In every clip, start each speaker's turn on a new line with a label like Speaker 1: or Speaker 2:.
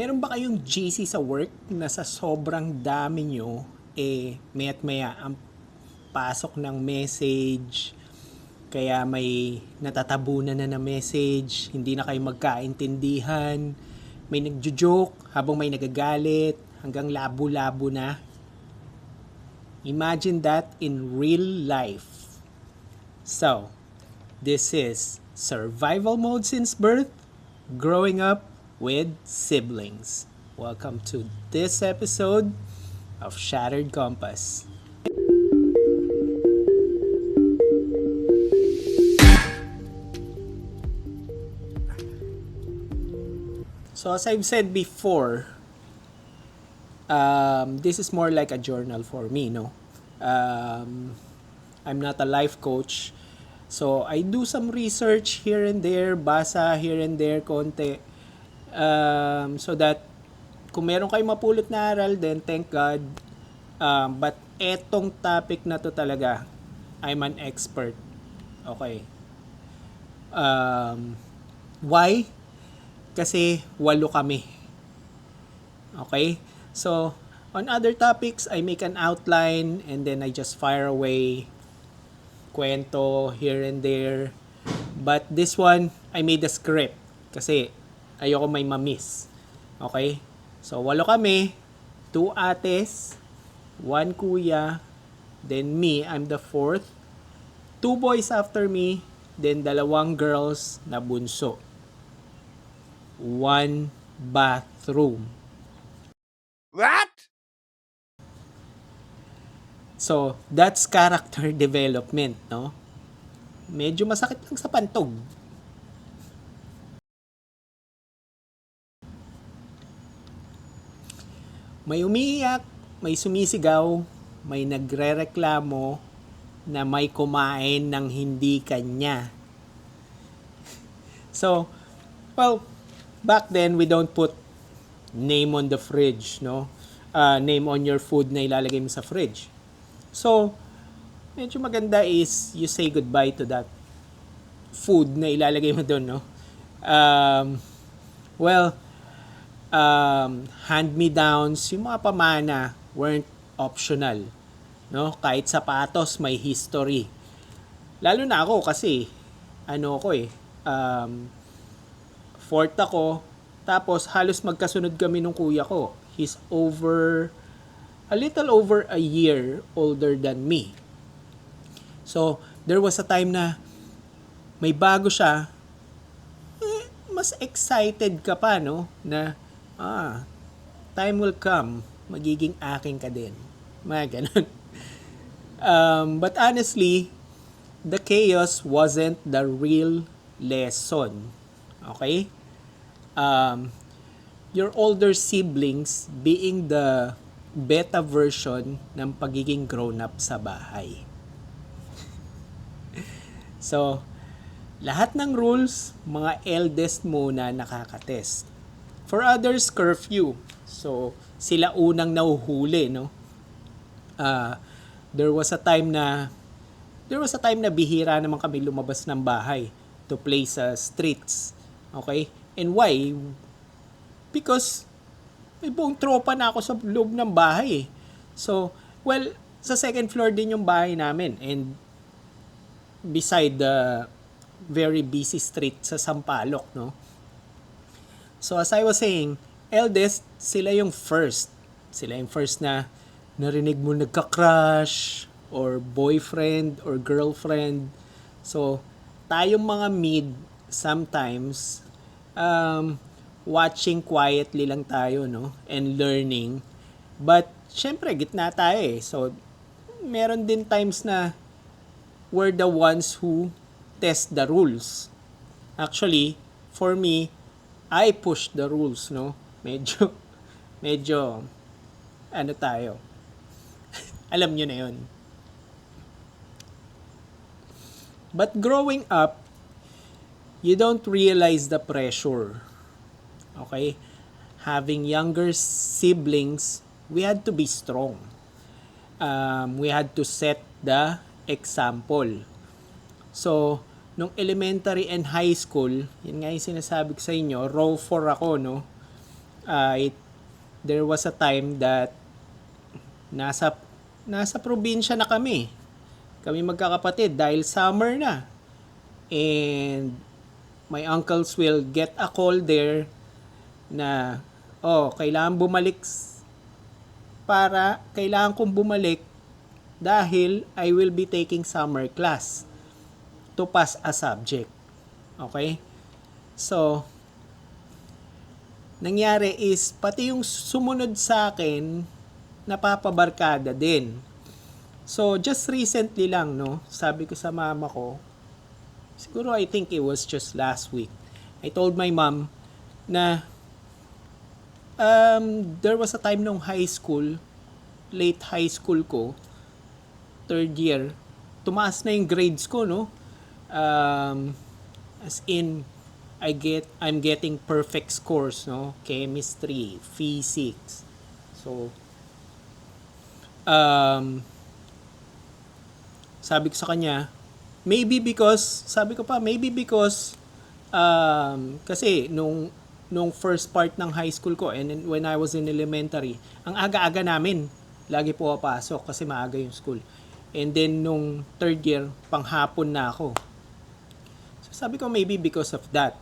Speaker 1: Meron ba kayong GC sa work na sa sobrang dami nyo, maya't maya ang pasok ng message, kaya may natatabunan na message, hindi na kayo magkaintindihan, may nagjo-joke habang may nagagalit, hanggang labo-labo na. Imagine that in real life. So, this is survival mode since birth, growing up with siblings. Welcome to this episode of Shattered Compass. So as I've said before, this is more like a journal for me, no? I'm not a life coach. So I do some research here and there, basa here and there konti. So that kung meron kayong mapulot na aral, then thank God. But etong topic na to talaga, I'm an expert. Okay. Why? Kasi 8 kami. Okay? So, on other topics, I make an outline and then I just fire away kwento here and there. But this one, I made a script kasi ayoko may mamiss. Okay? So, 8 kami, 2 ates, 1 kuya, then me, I'm the 4th, 2 boys after me, then 2 girls na bunso. 1 bathroom.
Speaker 2: What?
Speaker 1: So, that's character development, no? Medyo masakit lang sa pantog. May umiiyak, may sumisigaw, may nagrereklamo na may kumain ng hindi kanya. So, well, back then we don't put name on the fridge, no? Name on your food na ilalagay mo sa fridge. So, medyo maganda is you say goodbye to that food na ilalagay mo doon, no? Hand-me-downs, yung mga pamana weren't optional, no? Kahit sapatos may history. Lalo na ako kasi fourth ako, tapos halos magkasunod kami nung kuya ko. He's a little over a year older than me. So, there was a time na may bago siya, mas excited ka pa, no? Na, time will come, magiging akin ka din. Mga ganun. But honestly, the chaos wasn't the real lesson. Okay? Your older siblings being the beta version ng pagiging grown-up sa bahay. So, lahat ng rules, mga eldest muna nakakatest. For others, curfew. So, sila unang nahuhuli, no? There was a time na bihira naman kami lumabas ng bahay to play sa streets. Okay? And why? Because may buong tropa na ako sa loob ng bahay. So, well, sa second floor din yung bahay namin. And beside the very busy street sa Sampaloc, no? So, as I was saying, eldest, sila yung first. Sila yung first na narinig mo nagka-crush or boyfriend or girlfriend. So, tayong mga mid, sometimes, watching quietly lang tayo, no? And learning. But, syempre, gitna tayo eh. So, meron din times na we're the ones who test the rules. Actually, for me, I push the rules, no? Medyo, tayo. Alam nyo na yun. But growing up, you don't realize the pressure. Okay? Having younger siblings, we had to be strong. We had to set the example. So, nung elementary and high school, yun nga yung sinasabi ko sa inyo, row 4 ako, no? There was a time that nasa probinsya na kami. Kami magkakapatid dahil summer na. And my uncles will get a call there na, kailangan kong bumalik dahil I will be taking summer class to pass a subject. Okay? So, nangyari is, pati yung sumunod sa akin, napapabarkada din. So, just recently lang, no, sabi ko sa mama ko, siguro I think it was just last week, I told my mom na there was a time nung late high school ko, third year, tumaas na yung grades ko, no? As in, I'm getting perfect scores, no? Chemistry, physics. So, sabi ko sa kanya, maybe because kasi nung first part ng high school ko and then when I was in elementary, ang aga-aga namin lagi po papasok kasi maaga yung school. And then nung third year, panghapon na ako. So sabi ko maybe because of that.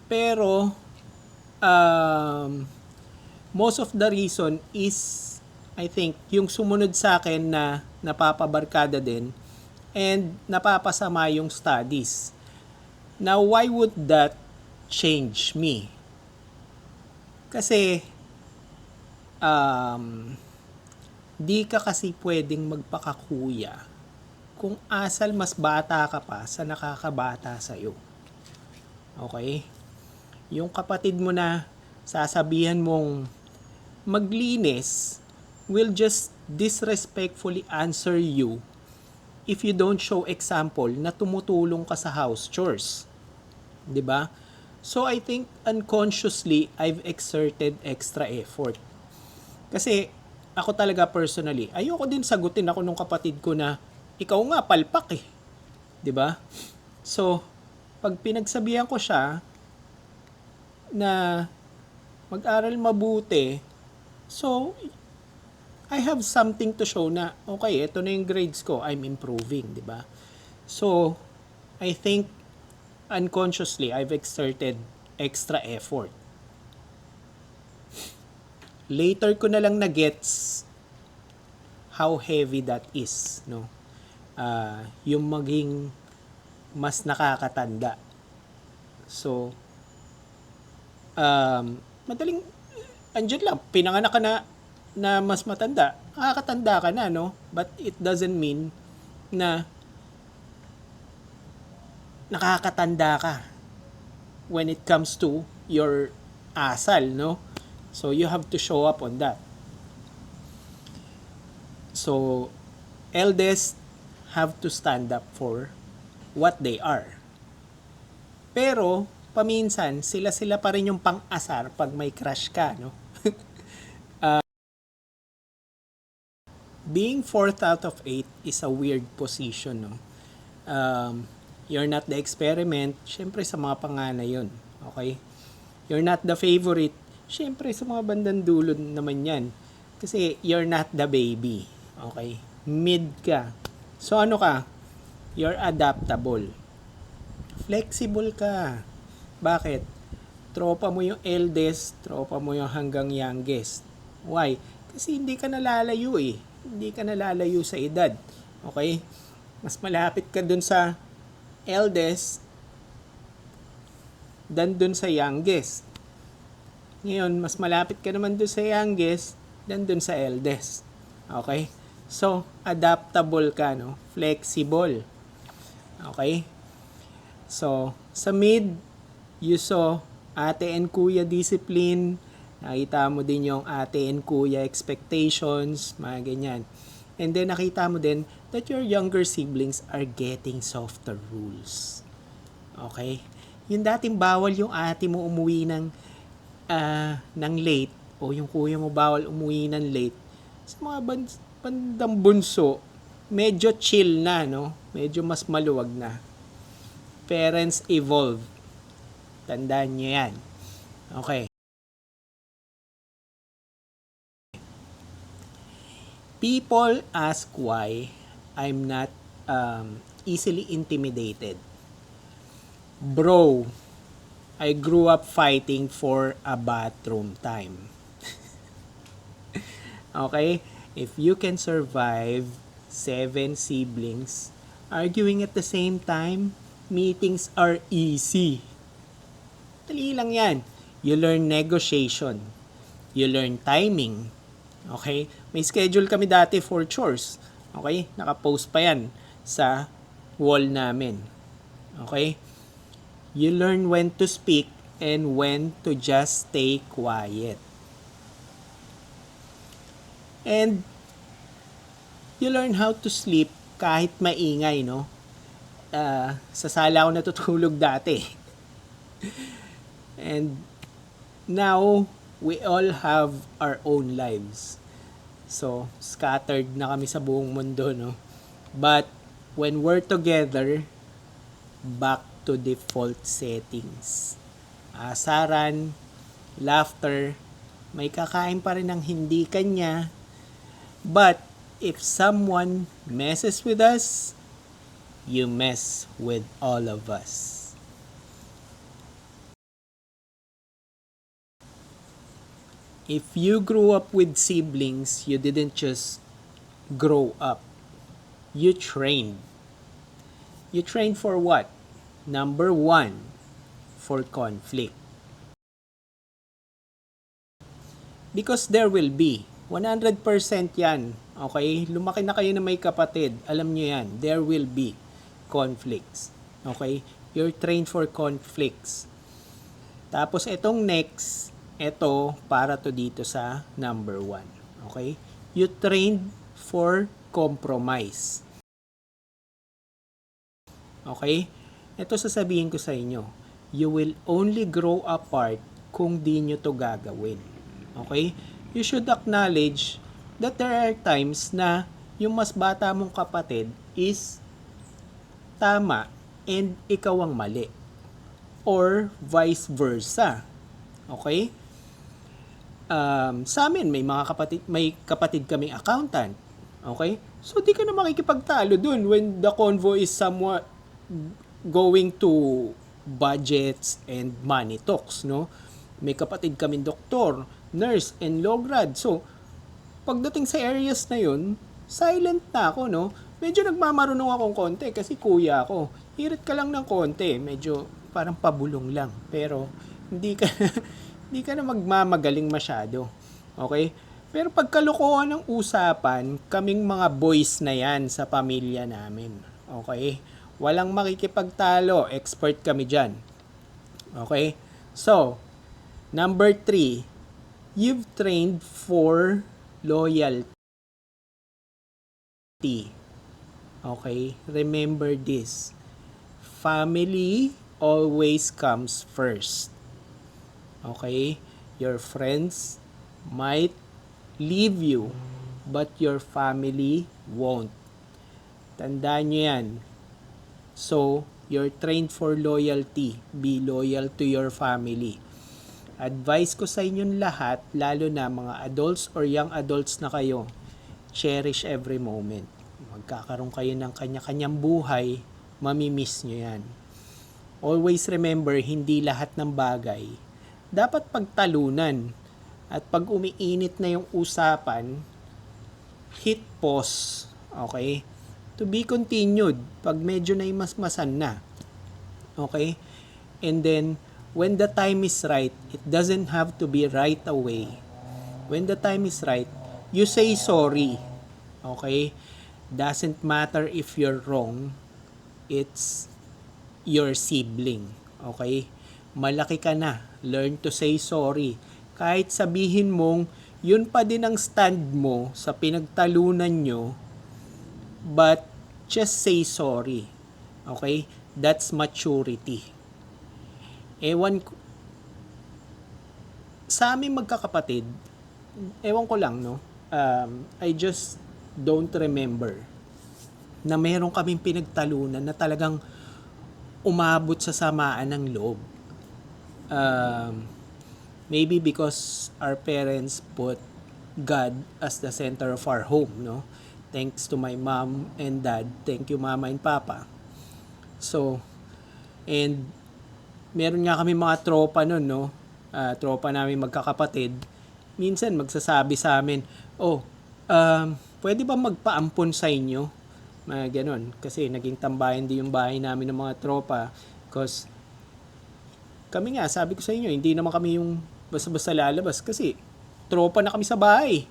Speaker 1: Pero most of the reason is I think yung sumunod sa akin na napapabarkada din and napapasama yung studies. Now, why would that change me? Kasi, di ka kasi pwedeng magpakakuya kung asal mas bata ka pa sa nakakabata sa'yo. Okay? Yung kapatid mo na sasabihan mong maglinis will just disrespectfully answer you if you don't show example na tumutulong ka sa house chores. 'Di ba? So I think unconsciously I've exerted extra effort. Kasi ako talaga personally, ayoko din sagutin ako nung kapatid ko na ikaw nga palpak eh. 'Di ba? So pag pinagsabihan ko siya na mag-aral mabuti, so I have something to show na, okay, ito na yung grades ko, I'm improving, di ba? So, I think, unconsciously, I've exerted extra effort. Later ko na lang na-gets how heavy that is, no? Yung maging mas nakakatanda. So, madaling, andyan lang, pinanganak ka na mas matanda, nakakatanda ka na, no? But it doesn't mean na nakakatanda ka when it comes to your asal, no? So, you have to show up on that. So, eldest have to stand up for what they are. Pero, paminsan, sila pa rin yung pang-asar pag may crush ka, no? Being 4th out of 8 is a weird position, no? You're not the experiment, syempre sa mga panganay yun, okay? You're not the favorite, syempre sa mga bandang dulo naman yan. Kasi you're not the baby, okay? Mid ka. So ano ka? You're adaptable. Flexible ka. Bakit? Tropa mo yung eldest, tropa mo yung hanggang youngest. Why? Kasi hindi ka nalalayo eh. Hindi ka nalalayo sa edad. Okay? Mas malapit ka dun sa eldest than dun sa youngest. Ngayon, mas malapit ka naman dun sa youngest than dun sa eldest. Okay? So, adaptable ka, no? Flexible. Okay? So, sa mid, you saw ate and kuya discipline. Nakita mo din yung ate and kuya expectations, mga ganyan. And then nakita mo din that your younger siblings are getting softer rules. Okay? Yung dating bawal yung ate mo umuwi ng late o yung kuya mo bawal umuwi ng late. Sa mga bandang bunso, medyo chill na, no? Medyo mas maluwag na. Parents evolve. Tandaan nyo yan. Okay. People ask why I'm not easily intimidated. Bro, I grew up fighting for a bathroom time. Okay? If you can survive 7 siblings arguing at the same time, meetings are easy. Dali lang yan. You learn negotiation. You learn timing. Okay? May schedule kami dati for chores. Okay? Nakapost pa yan sa wall namin. Okay? You learn when to speak and when to just stay quiet. And you learn how to sleep kahit maingay, no? Sa sala ako natutulog dati. And now, we all have our own lives. So, scattered na kami sa buong mundo, no? But, when we're together, back to default settings. Asaran, laughter, may kakain pa rin ng hindi kanya. But, if someone messes with us, you mess with all of us. If you grew up with siblings, you didn't just grow up. You trained. You trained for what? Number 1, for conflict. Because there will be. 100% yan. Okay? Lumaki na kayo na may kapatid. Alam nyo yan. There will be conflicts. Okay? You're trained for conflicts. Tapos itong next, ito para to dito sa number 1. Okay? You trained for compromise. Okay? Ito sasabihin ko sa inyo. You will only grow apart kung di nyo to gagawin. Okay? You should acknowledge that there are times na yung mas bata mong kapatid is tama and ikaw ang mali. Or vice versa. Okay? Sa amin, may kapatid kaming accountant. Okay? So, di ka na makikipagtalo dun when the convo is somewhat going to budgets and money talks, no? May kapatid kaming doktor, nurse, and law grad. So, pagdating sa areas na yun, silent na ako, no? Medyo nagmamarunong akong konti kasi kuya ako. Hirit ka lang ng konti, medyo parang pabulong lang. Pero, hindi ka hindi ka na magmamagaling masyado. Okay? Pero pagkalokohan ng usapan, kaming mga boys na yan sa pamilya namin. Okay? Walang makikipagtalo. Expert kami dyan. Okay? So, number 3, you've trained for loyalty. Okay? Remember this. Family always comes first. Okay? Your friends might leave you, but your family won't. Tandaan nyo yan. So, you're trained for loyalty. Be loyal to your family. Advice ko sa inyong lahat, lalo na mga adults or young adults na kayo, cherish every moment. Magkakaroon kayo ng kanya-kanyang buhay, mamimiss nyo yan. Always remember, hindi lahat ng bagay dapat pagtalunan. At pag umiinit na yung usapan, hit pause. Okay? To be continued pag medyo na imasmasan na. Okay? And then, when the time is right, it doesn't have to be right away. When the time is right, you say sorry. Okay? Doesn't matter if you're wrong. It's your sibling. Okay? Malaki ka na. Learn to say sorry. Kahit sabihin mong, yun pa din ang stand mo sa pinagtalunan nyo, but just say sorry. Okay? That's maturity. Ewan ko, sa aming magkakapatid, ewan ko lang, no? I just don't remember na meron kaming pinagtalunan na talagang umabot sa samaan ng loob. Maybe because our parents put God as the center of our home, no? Thanks to my mom and dad. Thank you, mama and papa. So, and meron nga kami mga tropa nun, no? Tropa namin magkakapatid. Minsan magsasabi sa amin, oh, pwede ba magpaampon sa inyo? Mga ganon. Kasi naging tambayan din yung bahay namin ng mga tropa. Because kami nga, sabi ko sa inyo, hindi naman kami yung basta-basta lalabas. Kasi tropa na kami sa bahay.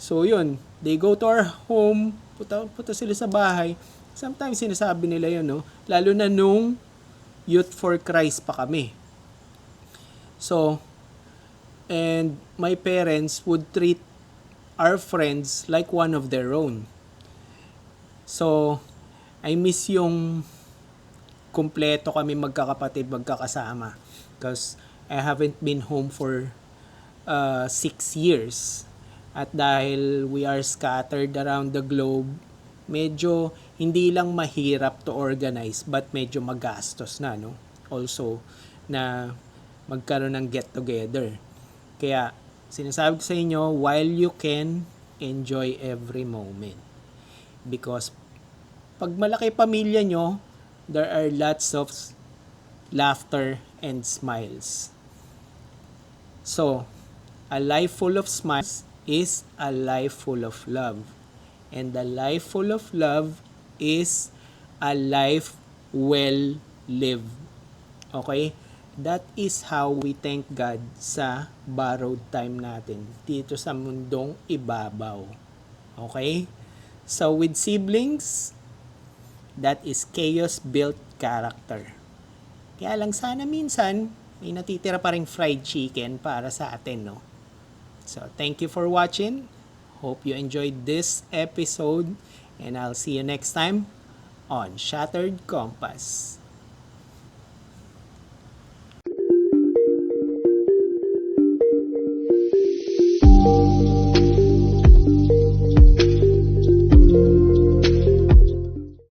Speaker 1: So yun, they go to our home, punta sila sa bahay. Sometimes sinasabi nila yun, no? Lalo na nung Youth for Christ pa kami. So, and my parents would treat our friends like one of their own. So, I miss yung kumpleto kami magkakapatid, magkakasama. Because I haven't been home for 6 years. At dahil we are scattered around the globe, medyo hindi lang mahirap to organize but medyo magastos na, no? Also, na magkaroon ng get together. Kaya, sinasabi ko sa inyo, while you can, enjoy every moment. Because, pag malaki pamilya nyo, there are lots of laughter and smiles. So, a life full of smiles is a life full of love. And a life full of love is a life well lived. Okay? That is how we thank God sa borrowed time natin dito sa mundong ibabaw. Okay? So with siblings, that is chaos-built character. Kaya lang sana minsan, may natitira pa ring fried chicken para sa atin, no? So thank you for watching. Hope you enjoyed this episode and I'll see you next time on Shattered Compass.